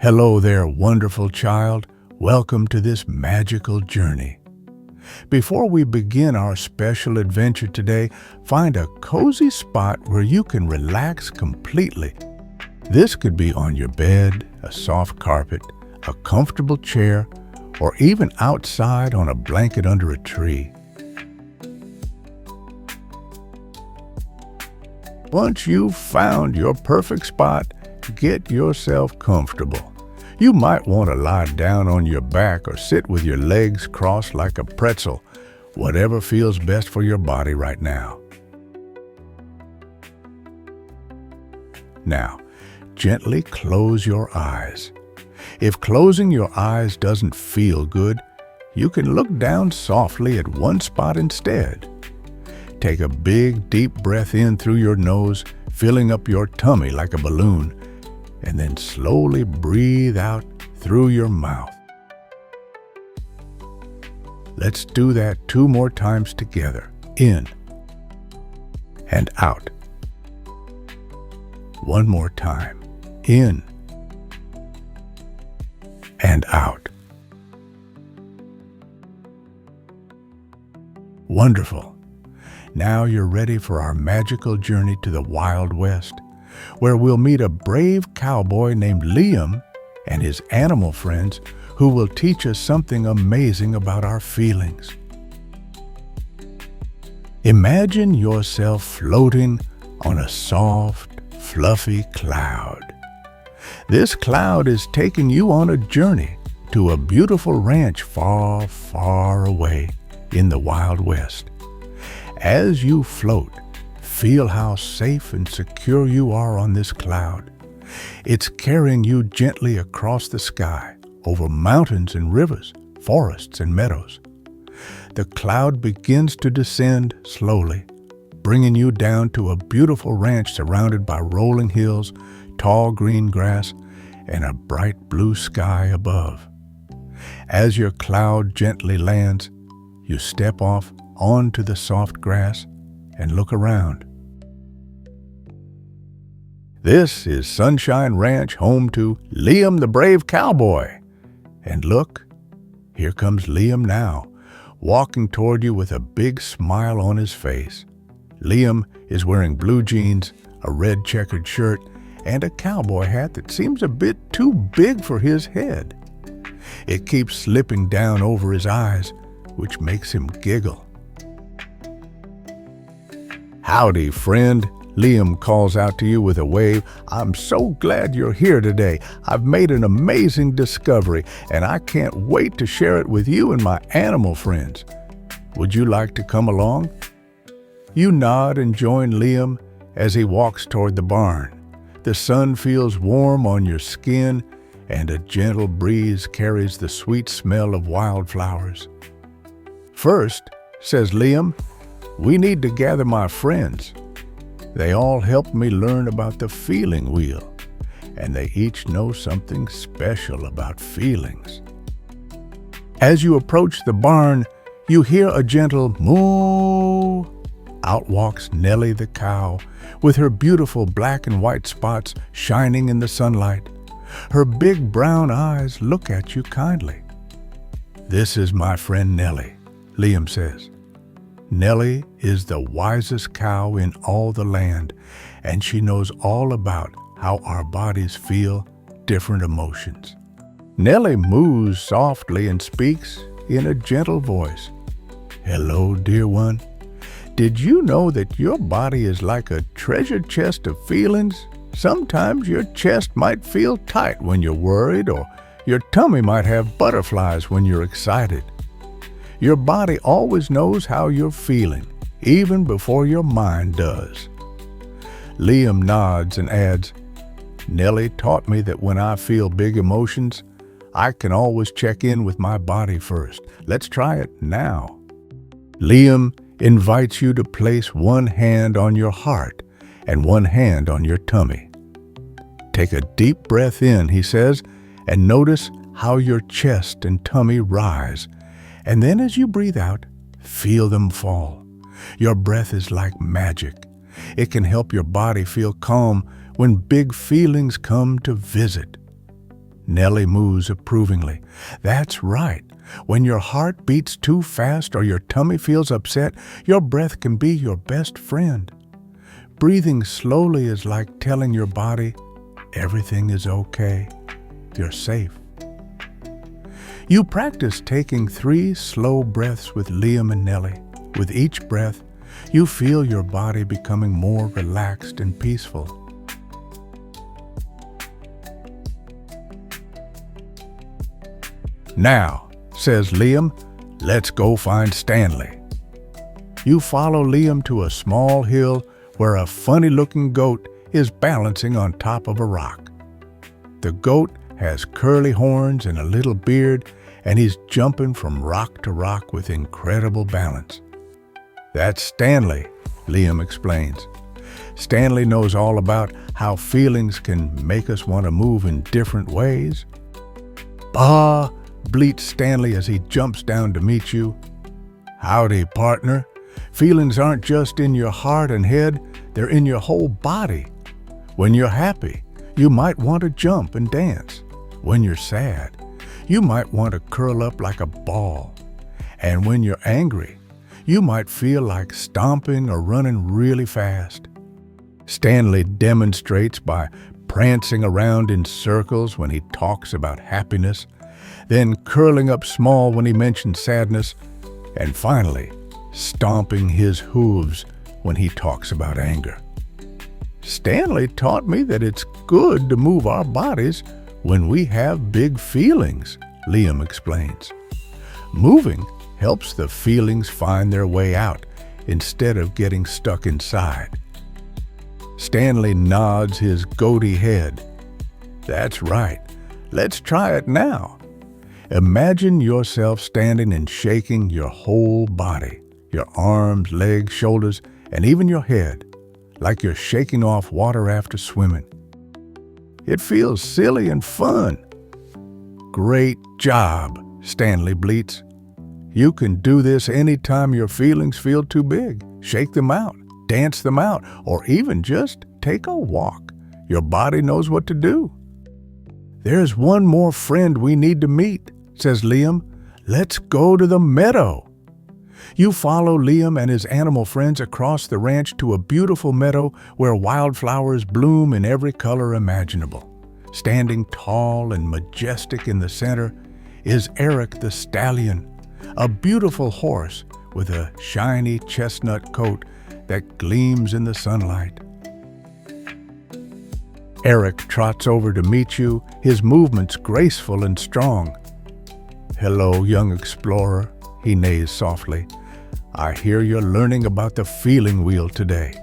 Hello there, wonderful child. Welcome to this magical journey. Before we begin our special adventure today, find a cozy spot where you can relax completely. This could be on your bed, a soft carpet, a comfortable chair, or even outside on a blanket under a tree. Once you've found your perfect spot, get yourself comfortable. You might want to lie down on your back or sit with your legs crossed like a pretzel, whatever feels best for your body right now. Now, gently close your eyes. If closing your eyes doesn't feel good, you can look down softly at one spot instead. Take a big, deep breath in through your nose, filling up your tummy like a balloon, and then slowly breathe out through your mouth. Let's do that 2 more times together. In and out. 1 more time. In and out. Wonderful. Now you're ready for our magical journey to the Wild West, where we'll meet a brave cowboy named Liam and his animal friends who will teach us something amazing about our feelings. Imagine yourself floating on a soft, fluffy cloud. This cloud is taking you on a journey to a beautiful ranch far, far away in the Wild West. As you float, feel how safe and secure you are on this cloud. It's carrying you gently across the sky, over mountains and rivers, forests and meadows. The cloud begins to descend slowly, bringing you down to a beautiful ranch surrounded by rolling hills, tall green grass, and a bright blue sky above. As your cloud gently lands, you step off onto the soft grass and look around. This is Sunshine Ranch, home to Liam the Brave Cowboy. And look, here comes Liam now, walking toward you with a big smile on his face. Liam is wearing blue jeans, a red checkered shirt, and a cowboy hat that seems a bit too big for his head. It keeps slipping down over his eyes, which makes him giggle. Howdy, friend, Liam calls out to you with a wave. I'm so glad you're here today. I've made an amazing discovery, and I can't wait to share it with you and my animal friends. Would you like to come along? You nod and join Liam as he walks toward the barn. The sun feels warm on your skin, and a gentle breeze carries the sweet smell of wildflowers. First, says Liam, we need to gather my friends. They all helped me learn about the feeling wheel, and they each know something special about feelings. As you approach the barn, you hear a gentle moo. Out walks Nellie the cow, with her beautiful black and white spots shining in the sunlight. Her big brown eyes look at you kindly. This is my friend Nellie, Liam says. Nellie is the wisest cow in all the land, and she knows all about how our bodies feel different emotions. Nellie moos softly and speaks in a gentle voice. Hello, dear one. Did you know that your body is like a treasure chest of feelings? Sometimes your chest might feel tight when you're worried, or your tummy might have butterflies when you're excited. Your body always knows how you're feeling, even before your mind does. Liam nods and adds, Nellie taught me that when I feel big emotions, I can always check in with my body first. Let's try it now. Liam invites you to place one hand on your heart and one hand on your tummy. Take a deep breath in, he says, and notice how your chest and tummy rise. And then as you breathe out, feel them fall. Your breath is like magic. It can help your body feel calm when big feelings come to visit. Nellie moos approvingly. That's right. When your heart beats too fast or your tummy feels upset, your breath can be your best friend. Breathing slowly is like telling your body, everything is okay. You're safe. You practice taking 3 slow breaths with Liam and Nellie. With each breath, you feel your body becoming more relaxed and peaceful. Now, says Liam, let's go find Stanley. You follow Liam to a small hill where a funny-looking goat is balancing on top of a rock. The goat has curly horns and a little beard, and he's jumping from rock to rock with incredible balance. That's Stanley, Liam explains. Stanley knows all about how feelings can make us want to move in different ways. Bah, bleats Stanley as he jumps down to meet you. Howdy, partner. Feelings aren't just in your heart and head, they're in your whole body. When you're happy, you might want to jump and dance. When you're sad, you might want to curl up like a ball. And when you're angry, you might feel like stomping or running really fast. Stanley demonstrates by prancing around in circles when he talks about happiness, then curling up small when he mentions sadness, and finally, stomping his hooves when he talks about anger. Stanley taught me that it's good to move our bodies when we have big feelings, Liam explains. Moving helps the feelings find their way out instead of getting stuck inside. Stanley nods his goatee head. That's right. Let's try it now. Imagine yourself standing and shaking your whole body, your arms, legs, shoulders, and even your head, like you're shaking off water after swimming. It feels silly and fun. Great job, Stanley bleats. You can do this anytime your feelings feel too big. Shake them out, dance them out, or even just take a walk. Your body knows what to do. There's one more friend we need to meet, says Liam. Let's go to the meadow. You follow Liam and his animal friends across the ranch to a beautiful meadow where wildflowers bloom in every color imaginable. Standing tall and majestic in the center is Eric the stallion, a beautiful horse with a shiny chestnut coat that gleams in the sunlight. Eric trots over to meet you, his movements graceful and strong. Hello, young explorer, he neighs softly. I hear you're learning about the feeling wheel today.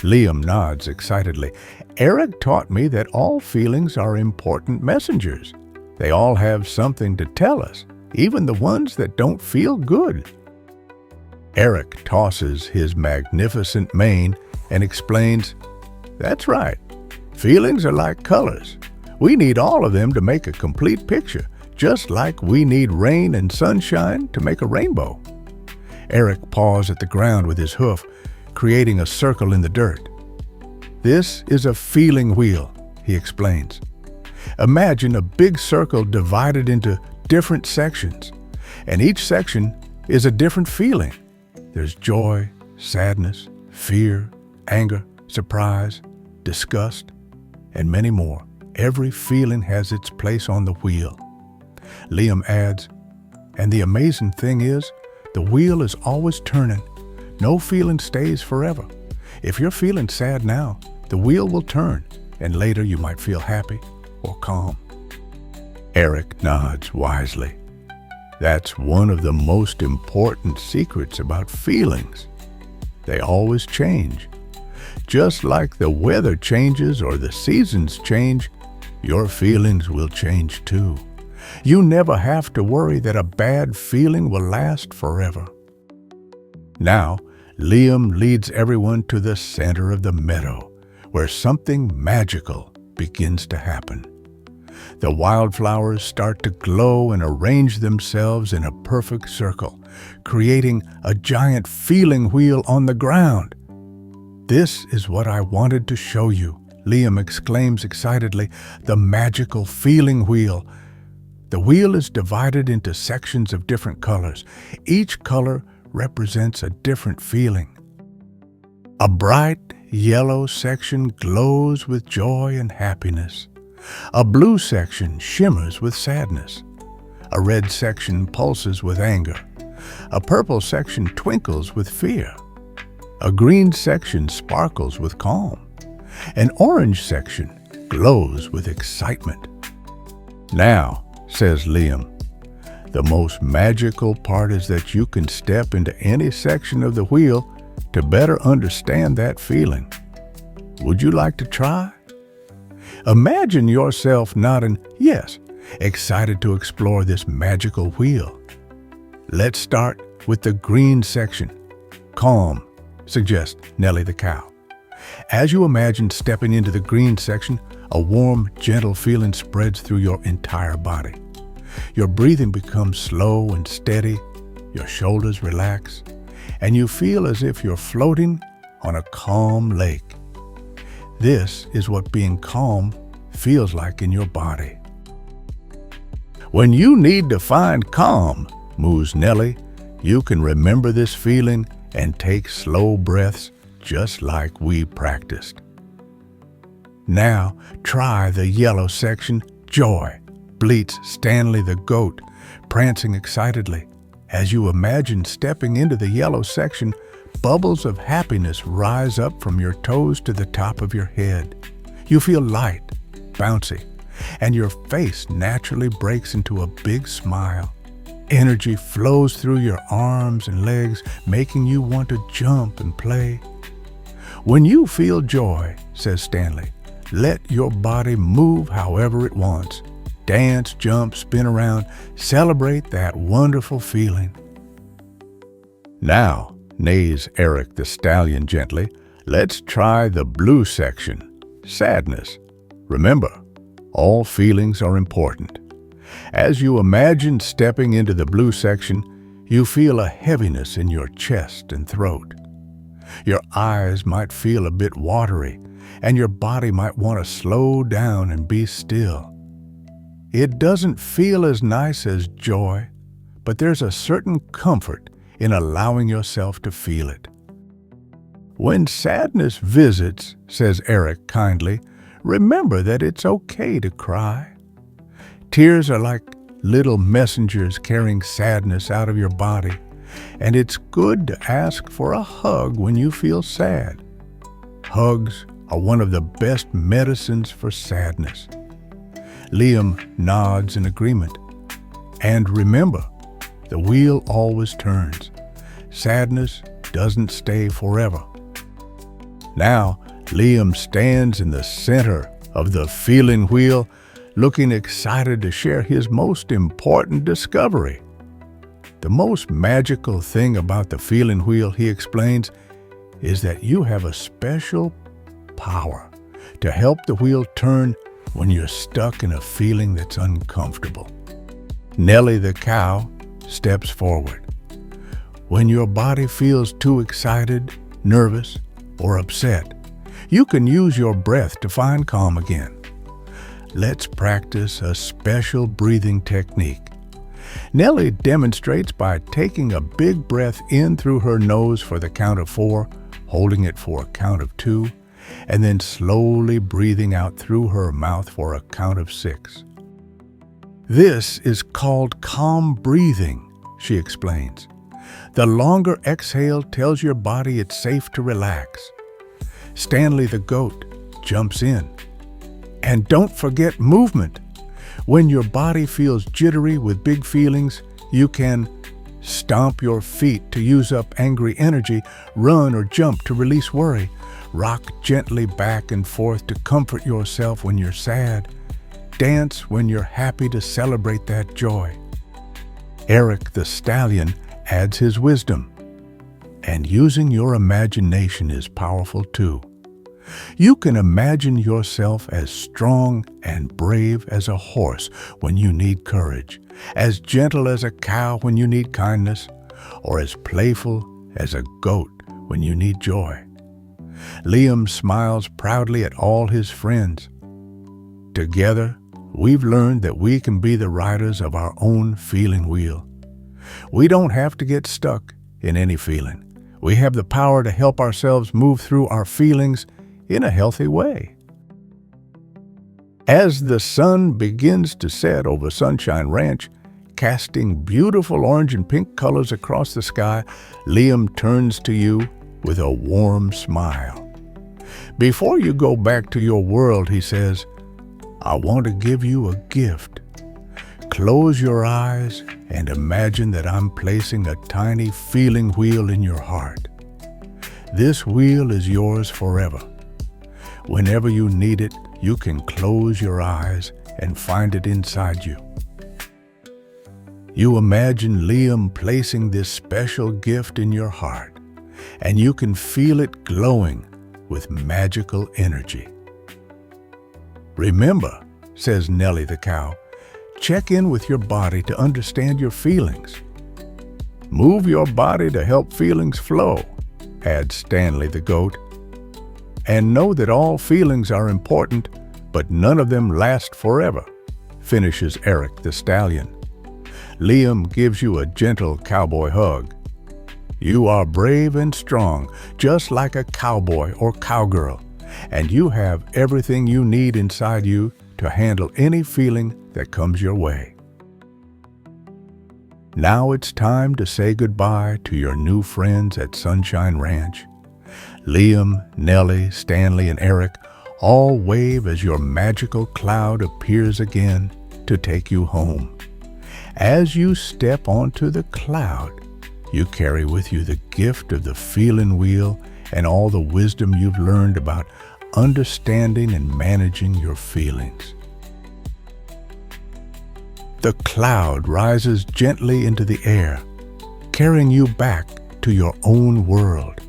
Liam nods excitedly. Eric taught me that all feelings are important messengers. They all have something to tell us, even the ones that don't feel good. Eric tosses his magnificent mane and explains, that's right. Feelings are like colors. We need all of them to make a complete picture, just like we need rain and sunshine to make a rainbow. Eric paws at the ground with his hoof, creating a circle in the dirt. This is a feeling wheel, he explains. Imagine a big circle divided into different sections, and each section is a different feeling. There's joy, sadness, fear, anger, surprise, disgust, and many more. Every feeling has its place on the wheel. Liam adds, and the amazing thing is, the wheel is always turning. No feeling stays forever. If you're feeling sad now, the wheel will turn, and later you might feel happy or calm. Eric nods wisely. That's one of the most important secrets about feelings. They always change. Just like the weather changes or the seasons change, your feelings will change too. You never have to worry that a bad feeling will last forever. Now, Liam leads everyone to the center of the meadow, where something magical begins to happen. The wildflowers start to glow and arrange themselves in a perfect circle, creating a giant feeling wheel on the ground. This is what I wanted to show you, Liam exclaims excitedly, the magical feeling wheel. The wheel is divided into sections of different colors. Each color represents a different feeling. A bright yellow section glows with joy and happiness. A blue section shimmers with sadness. A red section pulses with anger. A purple section twinkles with fear. A green section sparkles with calm. An orange section glows with excitement. Now, says Liam, the most magical part is that you can step into any section of the wheel to better understand that feeling. Would you like to try? Imagine yourself nodding yes, excited to explore this magical wheel. Let's start with the green section. Calm, suggests Nellie the cow. As you imagine stepping into the green section, a warm, gentle feeling spreads through your entire body. Your breathing becomes slow and steady, your shoulders relax, and you feel as if you're floating on a calm lake. This is what being calm feels like in your body. When you need to find calm, moos Nellie, you can remember this feeling and take slow breaths just like we practiced. Now try the yellow section, joy, bleats Stanley the goat, prancing excitedly. As you imagine stepping into the yellow section, bubbles of happiness rise up from your toes to the top of your head. You feel light, bouncy, and your face naturally breaks into a big smile. Energy flows through your arms and legs, making you want to jump and play. When you feel joy, says Stanley, let your body move however it wants. Dance, jump, spin around, celebrate that wonderful feeling. Now, neighs Eric the stallion gently, let's try the blue section, sadness. Remember, all feelings are important. As you imagine stepping into the blue section, you feel a heaviness in your chest and throat. Your eyes might feel a bit watery, and your body might want to slow down and be still. It doesn't feel as nice as joy, but there's a certain comfort in allowing yourself to feel it. When sadness visits, says Eric kindly, remember that it's okay to cry. Tears are like little messengers carrying sadness out of your body, and it's good to ask for a hug when you feel sad. Hugs are one of the best medicines for sadness. Liam nods in agreement. And remember, the wheel always turns. Sadness doesn't stay forever. Now, Liam stands in the center of the feeling wheel, looking excited to share his most important discovery. The most magical thing about the feeling wheel, he explains, is that you have a special power to help the wheel turn when you're stuck in a feeling that's uncomfortable. Nellie the cow steps forward. When your body feels too excited, nervous, or upset, you can use your breath to find calm again. Let's practice a special breathing technique. Nellie demonstrates by taking a big breath in through her nose for the count of 4, holding it for a count of 2, and then slowly breathing out through her mouth for a count of 6. This is called calm breathing, she explains. The longer exhale tells your body it's safe to relax. Stanley the goat jumps in. And don't forget movement. When your body feels jittery with big feelings, you can stomp your feet to use up angry energy, run or jump to release worry, rock gently back and forth to comfort yourself when you're sad, dance when you're happy to celebrate that joy. Eric the stallion adds his wisdom. And using your imagination is powerful too. You can imagine yourself as strong and brave as a horse when you need courage, as gentle as a cow when you need kindness, or as playful as a goat when you need joy. Liam smiles proudly at all his friends. Together, we've learned that we can be the riders of our own feeling wheel. We don't have to get stuck in any feeling. We have the power to help ourselves move through our feelings in a healthy way. As the sun begins to set over Sunshine Ranch, casting beautiful orange and pink colors across the sky, Liam turns to you with a warm smile. Before you go back to your world, he says, I want to give you a gift. Close your eyes and imagine that I'm placing a tiny feeling wheel in your heart. This wheel is yours forever. Whenever you need it, you can close your eyes and find it inside you. You imagine Liam placing this special gift in your heart, and you can feel it glowing with magical energy. Remember, says Nellie the cow, check in with your body to understand your feelings. Move your body to help feelings flow, adds Stanley the goat. And know that all feelings are important, but none of them last forever, finishes Eric the stallion. Liam gives you a gentle cowboy hug. You are brave and strong, just like a cowboy or cowgirl, and you have everything you need inside you to handle any feeling that comes your way. Now it's time to say goodbye to your new friends at Sunshine Ranch. Liam, Nellie, Stanley, and Eric all wave as your magical cloud appears again to take you home. As you step onto the cloud, you carry with you the gift of the feeling wheel and all the wisdom you've learned about understanding and managing your feelings. The cloud rises gently into the air, carrying you back to your own world.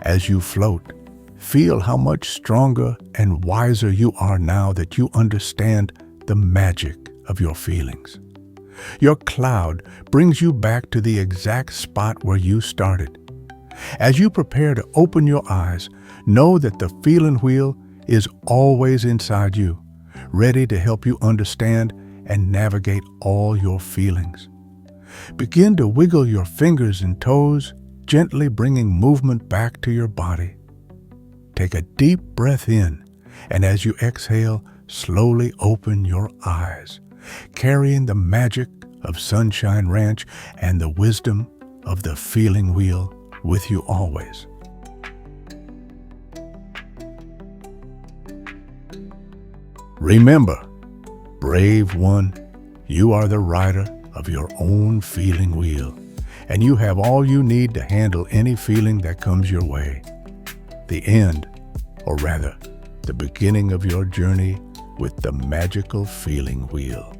As you float, feel how much stronger and wiser you are now that you understand the magic of your feelings. Your cloud brings you back to the exact spot where you started. As you prepare to open your eyes, know that the feeling wheel is always inside you, ready to help you understand and navigate all your feelings. Begin to wiggle your fingers and toes, gently bringing movement back to your body. Take a deep breath in, and as you exhale, slowly open your eyes, carrying the magic of Sunshine Ranch and the wisdom of the feeling wheel with you always. Remember, brave one, you are the rider of your own feeling wheel, and you have all you need to handle any feeling that comes your way. The end, or rather, the beginning of your journey with the magical feeling wheel.